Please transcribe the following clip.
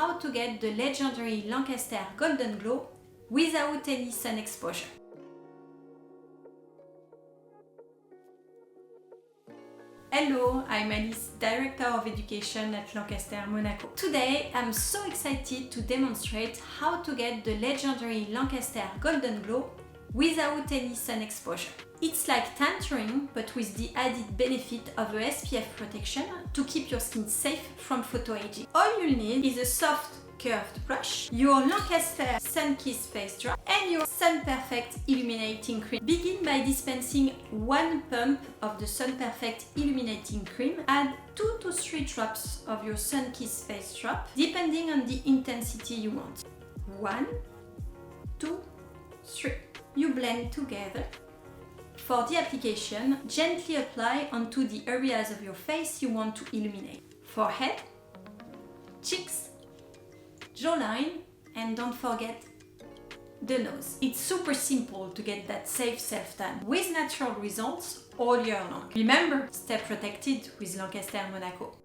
how to get the legendary Lancaster Golden Glow without any sun exposure. Hello, I'm Alice, Director of Education at Lancaster Monaco. Today, I'm so excited to demonstrate how to get the legendary Lancaster Golden Glow without any sun exposure. It's like Tantouring, but with the added benefit of a SPF protection to keep your skin safe from photoaging. All you need is a soft, curved brush, your Lancaster Sun Kiss Face Drop, and your Sun Perfect Illuminating Cream. Begin by dispensing 1 pump of the Sun Perfect Illuminating Cream. Add 2 to 3 drops of your Sun Kiss Face Drop, depending on the intensity you want. 1, 2, 3. You blend together. For the application, gently apply onto the areas of your face you want to illuminate. Forehead, cheeks, jawline, and don't forget the nose. It's super simple to get that safe self-tan with natural results all year long. Remember, stay protected with Lancaster Monaco.